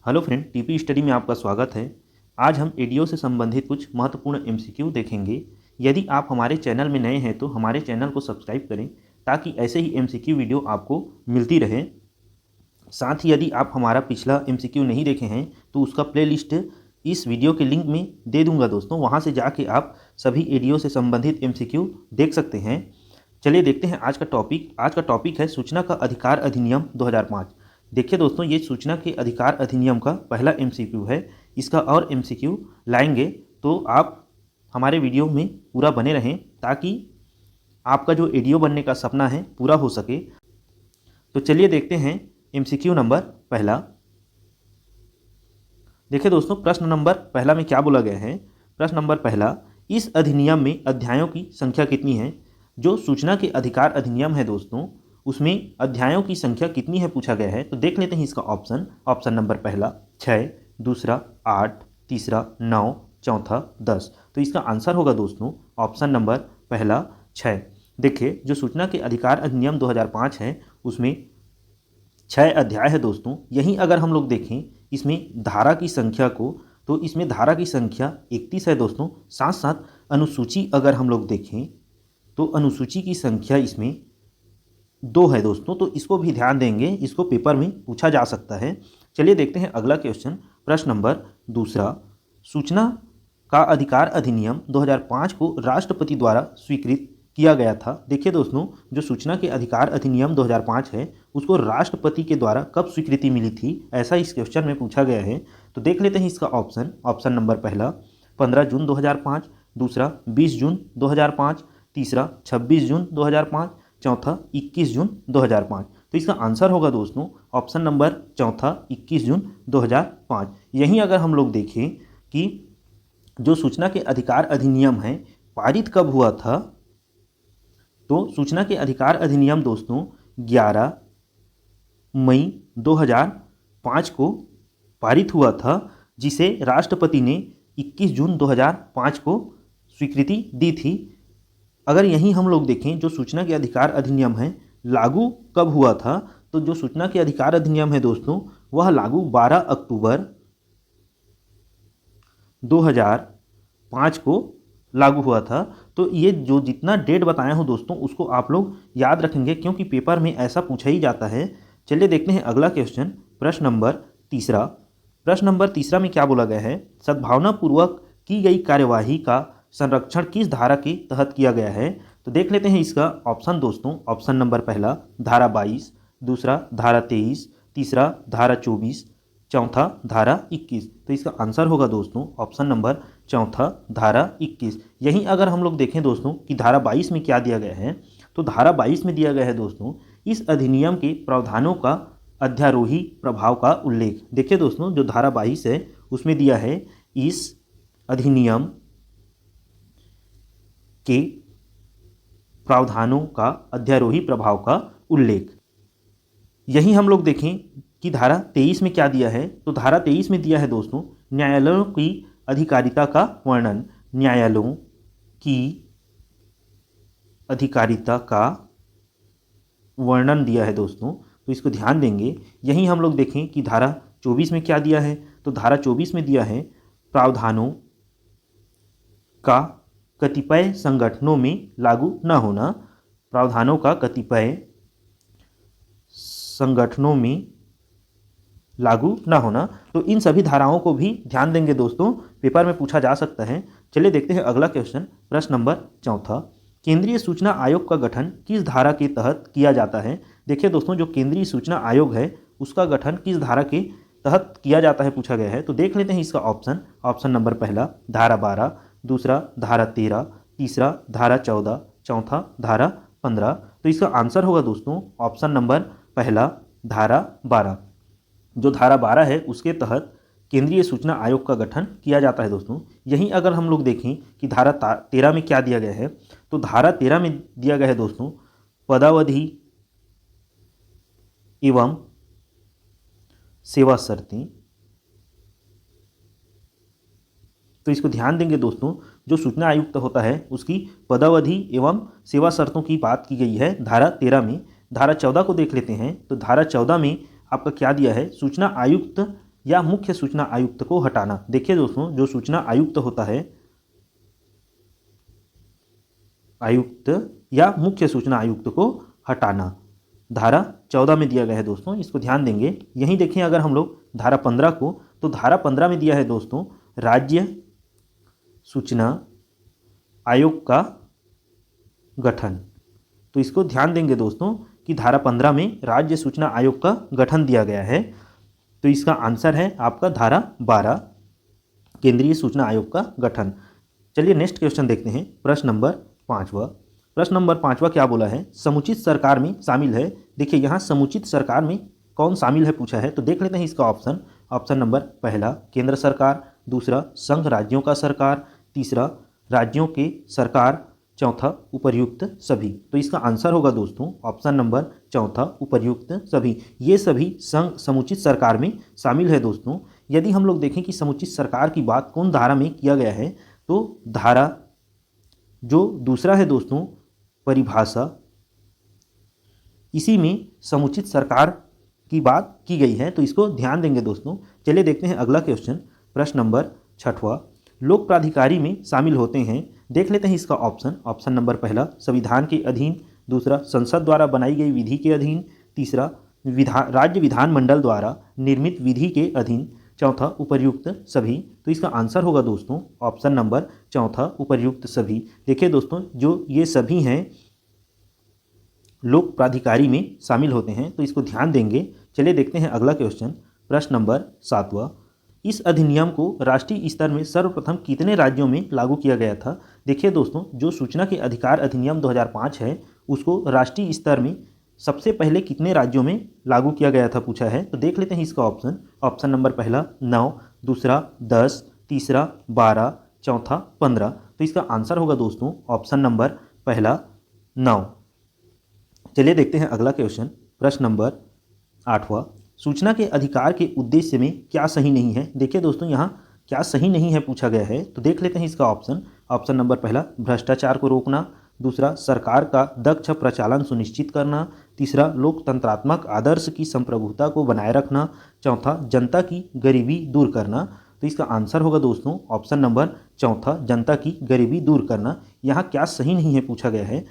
Hello friend, TP study में आपका स्वागत है। आज हम एडीओ से संबंधित कुछ महत्वपूर्ण एमसीक्यू देखेंगे। यदि आप हमारे चैनल में नए हैं तो हमारे चैनल को सब्सक्राइब करें ताकि ऐसे ही एमसीक्यू वीडियो आपको मिलती रहे। साथ ही यदि आप हमारा पिछला एमसीक्यू नहीं देखे हैं तो उसका प्लेलिस्ट इस वीडियो के लिंक में दे दूंगा दोस्तों, वहाँ से जाके आप सभी एडीओ से संबंधित एमसीक्यू देख सकते हैं। चलिए देखते हैं आज का टॉपिक। आज का टॉपिक है सूचना का अधिकार अधिनियम 2005। देखिए दोस्तों, ये सूचना के अधिकार अधिनियम का पहला एमसीक्यू है। इसका और एमसीक्यू लाएंगे तो आप हमारे वीडियो में पूरा बने रहें ताकि आपका जो एडीओ बनने का सपना है पूरा हो सके। तो चलिए देखते हैं एमसीक्यू नंबर पहला। देखिए दोस्तों, प्रश्न नंबर पहला में क्या बोला गया है। प्रश्न नंबर पहला, इस अधिनियम में अध्यायों की संख्या कितनी है। जो सूचना के अधिकार अधिनियम है दोस्तों, उसमें अध्यायों की संख्या कितनी है पूछा गया है। तो देख लेते हैं इसका ऑप्शन। ऑप्शन नंबर पहला 6, दूसरा 8, तीसरा 9, चौथा 10। तो इसका आंसर होगा दोस्तों ऑप्शन नंबर पहला 6। देखिए, जो सूचना के अधिकार अधिनियम 2005 है उसमें 6 अध्याय है दोस्तों। यहीं अगर हम लोग देखें इसमें धारा की संख्या को, तो इसमें धारा की संख्या 31 है दोस्तों। साथ साथ अनुसूची अगर हम लोग देखें तो अनुसूची की संख्या इसमें 2 है दोस्तों। तो इसको भी ध्यान देंगे, इसको पेपर में पूछा जा सकता है। चलिए देखते हैं अगला क्वेश्चन। प्रश्न नंबर दूसरा, सूचना का अधिकार अधिनियम 2005 को राष्ट्रपति द्वारा स्वीकृत किया गया था। देखिए दोस्तों, जो सूचना के अधिकार अधिनियम 2005 है उसको राष्ट्रपति के द्वारा कब स्वीकृति मिली थी, ऐसा इस क्वेश्चन में पूछा गया है। तो देख लेते हैं इसका ऑप्शन। ऑप्शन नंबर पहला 15 जून 2005, दूसरा 20 जून 2005, तीसरा 26 जून 2005, चौथा 21 जून 2005। तो इसका आंसर होगा दोस्तों ऑप्शन नंबर चौथा 21 जून 2005। यहीं अगर हम लोग देखें कि जो सूचना के अधिकार अधिनियम है पारित कब हुआ था, तो सूचना के अधिकार अधिनियम दोस्तों 11 मई 2005 को पारित हुआ था, जिसे राष्ट्रपति ने 21 जून 2005 को स्वीकृति दी थी। अगर यहीं हम लोग देखें जो सूचना के अधिकार अधिनियम है लागू कब हुआ था, तो जो सूचना के अधिकार अधिनियम है दोस्तों वह लागू 12 अक्टूबर 2005 को लागू हुआ था। तो ये जो जितना डेट बताया हूँ दोस्तों उसको आप लोग याद रखेंगे क्योंकि पेपर में ऐसा पूछा ही जाता है। चलिए देखते हैं अगला क्वेश्चन। प्रश्न नंबर तीसरा। प्रश्न नंबर तीसरा में क्या बोला गया है, सद्भावनापूर्वक की गई कार्यवाही का संरक्षण किस धारा के तहत किया गया है। तो देख लेते हैं इसका ऑप्शन दोस्तों। ऑप्शन नंबर पहला धारा 22, दूसरा धारा 23, तीसरा धारा 24, चौथा धारा 21। तो इसका आंसर होगा दोस्तों ऑप्शन नंबर चौथा धारा 21। यहीं अगर हम लोग देखें दोस्तों कि धारा 22 में क्या दिया गया है, तो धारा 22 में दिया गया है दोस्तों इस अधिनियम के प्रावधानों का अध्यारोही प्रभाव का उल्लेख। देखिए दोस्तों, जो धारा 22 है उसमें दिया है इस अधिनियम के प्रावधानों का अध्यारोही प्रभाव का उल्लेख। यहीं हम लोग देखें कि धारा 23 में क्या दिया है, तो धारा 23 में दिया है दोस्तों न्यायालयों की अधिकारिता का वर्णन। न्यायालयों की अधिकारिता का वर्णन दिया है दोस्तों, तो इसको ध्यान देंगे। यहीं हम लोग देखें कि धारा 24 में क्या दिया है, तो धारा 24 में दिया है प्रावधानों का कतिपय संगठनों में लागू न होना। प्रावधानों का कतिपय संगठनों में लागू न होना। तो इन सभी धाराओं को भी ध्यान देंगे दोस्तों, पेपर में पूछा जा सकता है। चलिए देखते हैं अगला क्वेश्चन। प्रश्न नंबर चौथा, केंद्रीय सूचना आयोग का गठन किस धारा के तहत किया जाता है। देखिए दोस्तों, जो केंद्रीय सूचना आयोग है उसका गठन किस धारा के तहत किया जाता है पूछा गया है। तो देख लेते हैं इसका ऑप्शन। ऑप्शन नंबर पहला धारा 12, दूसरा धारा 13, तीसरा धारा 14, चौथा धारा 15। तो इसका आंसर होगा दोस्तों ऑप्शन नंबर पहला धारा 12। जो धारा 12 है उसके तहत केंद्रीय सूचना आयोग का गठन किया जाता है दोस्तों। यहीं अगर हम लोग देखें कि धारा 13 में क्या दिया गया है, तो धारा 13 में दिया गया है दोस्तों पदावधि एवं सेवा शर्तें। तो इसको ध्यान देंगे दोस्तों, जो सूचना आयुक्त होता है उसकी पदावधि एवं सेवा शर्तों की बात की गई है धारा 13 में। धारा 14 को देख लेते हैं, तो धारा 14 में आपका क्या दिया है, सूचना आयुक्त या मुख्य सूचना आयुक्त को हटाना। देखिए दोस्तों, जो सूचना आयुक्त होता है, आयुक्त या मुख्य सूचना आयुक्त को हटाना, धारा 14 में दिया गया है दोस्तों, इसको ध्यान देंगे। यहीं देखें अगर हम लोग धारा 15 को, तो धारा 15 में दिया है दोस्तों राज्य सूचना आयोग का गठन। तो इसको ध्यान देंगे दोस्तों कि धारा 15 में राज्य सूचना आयोग का गठन दिया गया है। तो इसका आंसर है आपका धारा 12, केंद्रीय सूचना आयोग का गठन। चलिए नेक्स्ट क्वेश्चन देखते हैं, प्रश्न नंबर 5वां। प्रश्न नंबर 5वां क्या बोला है, समुचित सरकार में शामिल है। देखिए यहाँ समुचित सरकार में कौन शामिल है पूछा है, तो देख लेते हैं इसका ऑप्शन। ऑप्शन नंबर पहला केंद्र सरकार, दूसरा संघ राज्यों का सरकार, तीसरा राज्यों के सरकार, चौथा उपर्युक्त सभी। तो इसका आंसर होगा दोस्तों ऑप्शन नंबर चौथा, उपर्युक्त सभी। ये सभी संघ समुचित सरकार में शामिल है दोस्तों। यदि हम लोग देखें कि समुचित सरकार की बात कौन धारा में किया गया है, तो धारा जो दूसरा है दोस्तों परिभाषा, इसी में समुचित सरकार की बात की गई है। तो इसको ध्यान देंगे दोस्तों। चलिए देखते हैं अगला क्वेश्चन, प्रश्न नंबर 6वां। लोक प्राधिकारी में शामिल होते हैं, देख लेते हैं इसका ऑप्शन। ऑप्शन नंबर पहला संविधान के अधीन, दूसरा संसद द्वारा बनाई गई विधि के अधीन, तीसरा राज्य विधानमंडल द्वारा निर्मित विधि के अधीन, चौथा उपर्युक्त सभी। तो इसका आंसर होगा दोस्तों ऑप्शन नंबर चौथा, उपर्युक्त सभी। देखिए दोस्तों, जो ये सभी हैं लोक प्राधिकारी में शामिल होते हैं, तो इसको ध्यान देंगे। चलिए देखते हैं अगला क्वेश्चन, प्रश्न नंबर 7वां। इस अधिनियम को राष्ट्रीय स्तर में सर्वप्रथम कितने राज्यों में लागू किया गया था। देखिए दोस्तों, जो सूचना के अधिकार अधिनियम 2005 है, उसको राष्ट्रीय स्तर में सबसे पहले कितने राज्यों में लागू किया गया था पूछा है। तो देख लेते हैं इसका ऑप्शन। ऑप्शन नंबर पहला 9, दूसरा 10, तीसरा 12, चौथा 15। तो इसका आंसर होगा दोस्तों ऑप्शन नंबर पहला 9। चलिए देखते हैं अगला क्वेश्चन, प्रश्न नंबर 8वां। सूचना के अधिकार के उद्देश्य में क्या सही नहीं है। देखिए दोस्तों, यहाँ क्या सही नहीं है पूछा गया है, तो देख लेते हैं इसका ऑप्शन। ऑप्शन नंबर पहला भ्रष्टाचार को रोकना, दूसरा सरकार का दक्ष प्रचालन सुनिश्चित करना, तीसरा लोकतंत्रात्मक आदर्श की संप्रभुता को बनाए रखना, चौथा जनता की गरीबी दूर करना। तो इसका आंसर होगा दोस्तों ऑप्शन नंबर चौथा, जनता की गरीबी दूर करना। यहाँ क्या सही नहीं है पूछा गया है,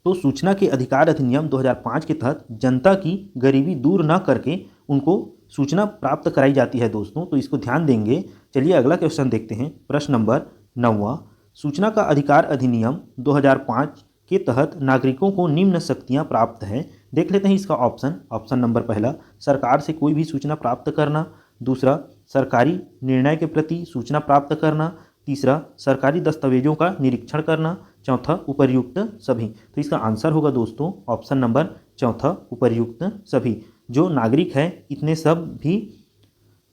तो सूचना के अधिकार अधिनियम 2005 के तहत जनता की गरीबी दूर न करके उनको सूचना प्राप्त कराई जाती है दोस्तों। तो इसको ध्यान देंगे। चलिए अगला क्वेश्चन देखते हैं, प्रश्न नंबर 9वां। सूचना का अधिकार अधिनियम 2005 के तहत नागरिकों को निम्न शक्तियां प्राप्त हैं। देख लेते हैं इसका ऑप्शन। ऑप्शन नंबर पहला सरकार से कोई भी सूचना प्राप्त करना, दूसरा सरकारी निर्णय के प्रति सूचना प्राप्त करना, तीसरा सरकारी दस्तावेजों का निरीक्षण करना, चौथा उपर्युक्त सभी। तो इसका आंसर होगा दोस्तों ऑप्शन नंबर चौथा, उपर्युक्त सभी। जो नागरिक है इतने सब भी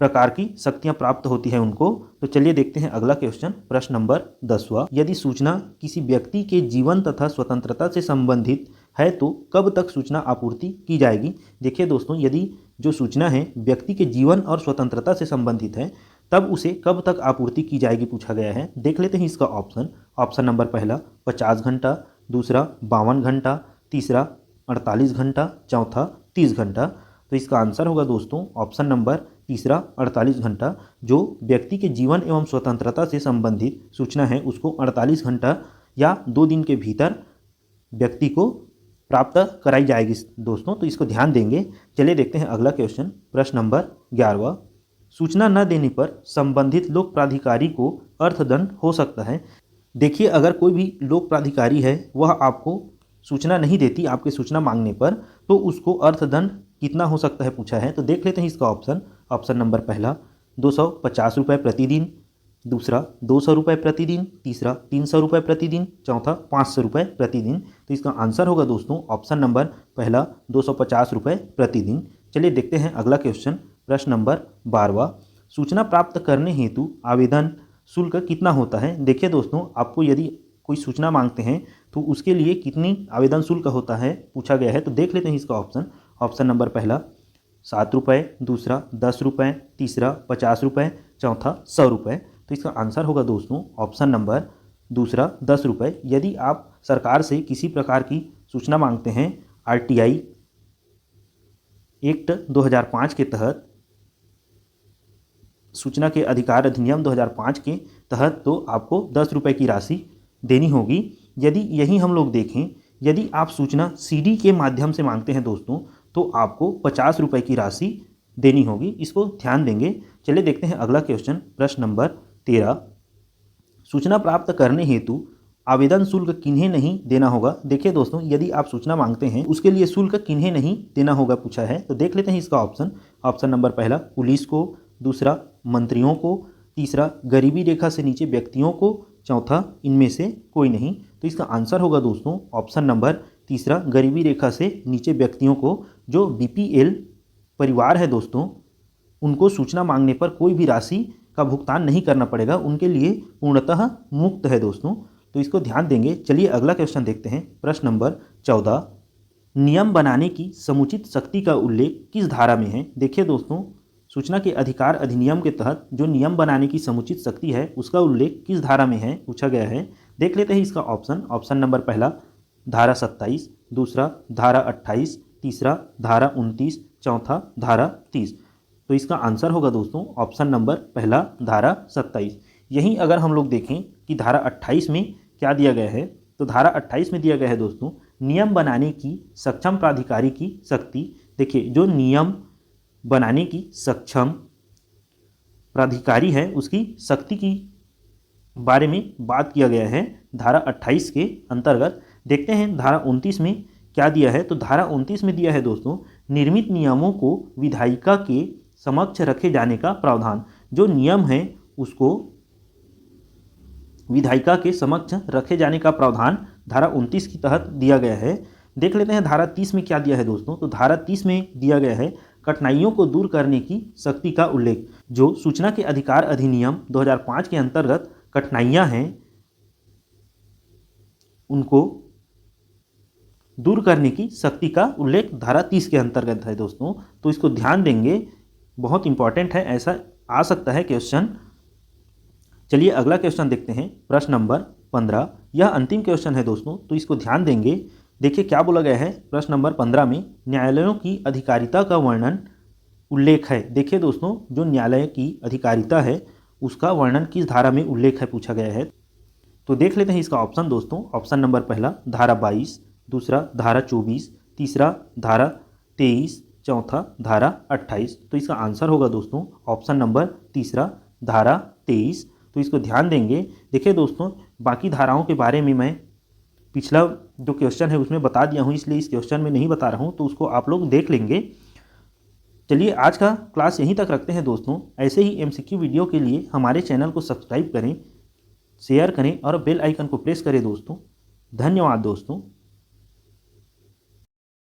प्रकार की शक्तियां प्राप्त होती है उनको। तो चलिए देखते हैं अगला क्वेश्चन, प्रश्न नंबर 10वां। यदि सूचना किसी व्यक्ति के जीवन तथा स्वतंत्रता से संबंधित है तो कब तक सूचना आपूर्ति की जाएगी। देखिए दोस्तों, यदि जो सूचना है व्यक्ति के जीवन और स्वतंत्रता से संबंधित है, तब उसे कब तक आपूर्ति की जाएगी पूछा गया है। देख लेते हैं इसका ऑप्शन। ऑप्शन नंबर पहला 50 घंटा, दूसरा 52 घंटा, तीसरा 48 घंटा, चौथा 30 घंटा। तो इसका आंसर होगा दोस्तों ऑप्शन नंबर तीसरा 48 घंटा। जो व्यक्ति के जीवन एवं स्वतंत्रता से संबंधित सूचना है उसको 48 घंटा या 2 दिन के भीतर व्यक्ति को प्राप्त कराई जाएगी दोस्तों। तो इसको ध्यान देंगे। चलिए देखते हैं अगला क्वेश्चन, प्रश्न नंबर 11वां। सूचना न देने पर संबंधित लोक प्राधिकारी को अर्थदंड हो सकता है। देखिए, अगर कोई भी लोक प्राधिकारी है वह आपको सूचना नहीं देती आपके सूचना मांगने पर, तो उसको अर्थदंड कितना हो सकता है पूछा है। तो देख लेते हैं इसका ऑप्शन। ऑप्शन नंबर पहला 250 रुपये प्रतिदिन, दूसरा 200 रुपये प्रतिदिन, तीसरा 300 रुपये प्रतिदिन, चौथा 500 रुपये प्रतिदिन। तो इसका आंसर होगा दोस्तों ऑप्शन नंबर पहला 250 रुपये प्रतिदिन। चलिए देखते हैं अगला क्वेश्चन, प्रश्न नंबर 12वां। सूचना प्राप्त करने हेतु आवेदन शुल्क कितना होता है। देखिए दोस्तों, आपको यदि कोई सूचना मांगते हैं तो उसके लिए कितनी आवेदन शुल्क होता है पूछा गया है। तो देख लेते हैं इसका ऑप्शन। ऑप्शन नंबर पहला 7 रुपये, दूसरा 10 रुपये, तीसरा 50 रुपये, चौथा 100 रुपये। तो इसका आंसर होगा दोस्तों ऑप्शन नंबर दूसरा 10 रुपये। यदि आप सरकार से किसी प्रकार की सूचना मांगते हैं RTI एक्ट 2005 के तहत, सूचना के अधिकार अधिनियम 2005 के तहत तो आपको 10 रुपये की राशि देनी होगी। यदि यही हम लोग देखें, यदि आप सूचना सीडी के माध्यम से मांगते हैं दोस्तों, तो आपको 50 रुपये की राशि देनी होगी। इसको ध्यान देंगे। चलिए देखते हैं अगला क्वेश्चन, प्रश्न नंबर 13। सूचना प्राप्त करने हेतु आवेदन शुल्क किन्हें नहीं देना होगा। देखिए दोस्तों, यदि आप सूचना मांगते हैं उसके लिए शुल्क किन्हें नहीं देना होगा पूछा है, तो देख लेते हैं इसका ऑप्शन। ऑप्शन नंबर पहला पुलिस को, दूसरा मंत्रियों को, तीसरा गरीबी रेखा से नीचे व्यक्तियों को, चौथा इनमें से कोई नहीं। तो इसका आंसर होगा दोस्तों ऑप्शन नंबर तीसरा, गरीबी रेखा से नीचे व्यक्तियों को। जो बीपीएल परिवार है दोस्तों, उनको सूचना मांगने पर कोई भी राशि का भुगतान नहीं करना पड़ेगा, उनके लिए पूर्णतः मुफ्त है दोस्तों। तो इसको ध्यान देंगे। चलिए अगला क्वेश्चन देखते हैं, प्रश्न नंबर 14। नियम बनाने की समुचित शक्ति का उल्लेख किस धारा में है। देखिए दोस्तों, सूचना के अधिकार अधिनियम के तहत जो नियम बनाने की समुचित शक्ति है उसका उल्लेख किस धारा में है पूछा गया है। देख लेते हैं इसका ऑप्शन। ऑप्शन नंबर पहला धारा 27, दूसरा धारा 28, तीसरा धारा 29, चौथा धारा 30। तो इसका आंसर होगा दोस्तों ऑप्शन नंबर पहला, धारा 27। यहीं अगर हम लोग देखें कि धारा 28 में क्या दिया गया है, तो धारा 28 में दिया गया है दोस्तों, नियम बनाने की सक्षम प्राधिकारी की शक्ति। देखिए, जो नियम बनाने की सक्षम प्राधिकारी है उसकी शक्ति की बारे में बात किया गया है धारा 28 के अंतर्गत। देखते हैं धारा 29 में क्या दिया है। तो धारा 29 में दिया है दोस्तों, निर्मित नियमों को विधायिका के समक्ष रखे जाने का प्रावधान। जो नियम है उसको विधायिका के समक्ष रखे जाने का प्रावधान धारा 29 के तहत दिया गया है। देख लेते हैं धारा 30 में क्या दिया है दोस्तों। तो धारा 30 में दिया गया है कठिनाइयों को दूर करने की शक्ति का उल्लेख। जो सूचना के अधिकार अधिनियम 2005 के अंतर्गत कठिनाइयां हैं उनको दूर करने की शक्ति का उल्लेख धारा 30 के अंतर्गत है दोस्तों। तो इसको ध्यान देंगे, बहुत इंपॉर्टेंट है, ऐसा आ सकता है क्वेश्चन। चलिए अगला क्वेश्चन देखते हैं, प्रश्न नंबर 15। यह अंतिम क्वेश्चन है दोस्तों, तो इसको ध्यान देंगे। देखिए क्या बोला गया है प्रश्न नंबर 15 में, न्यायालयों की अधिकारिता का वर्णन उल्लेख है। देखिए दोस्तों, जो न्यायालय की अधिकारिता है उसका वर्णन किस धारा में उल्लेख है पूछा गया है। तो देख लेते हैं इसका ऑप्शन दोस्तों। ऑप्शन नंबर पहला धारा 22, दूसरा धारा 24, तीसरा धारा 23, चौथा धारा 28। तो इसका आंसर होगा दोस्तों ऑप्शन नंबर तीसरा, धारा 23। तो इसको ध्यान देंगे। देखिए दोस्तों, बाकी धाराओं के बारे में मैं पिछला जो क्वेश्चन है उसमें बता दिया हूँ, इसलिए इस क्वेश्चन में नहीं बता रहा हूँ, तो उसको आप लोग देख लेंगे। चलिए आज का क्लास यहीं तक रखते हैं दोस्तों। ऐसे ही एमसीक्यू वीडियो के लिए हमारे चैनल को सब्सक्राइब करें, शेयर करें और बेल आइकन को प्रेस करें दोस्तों। धन्यवाद दोस्तों।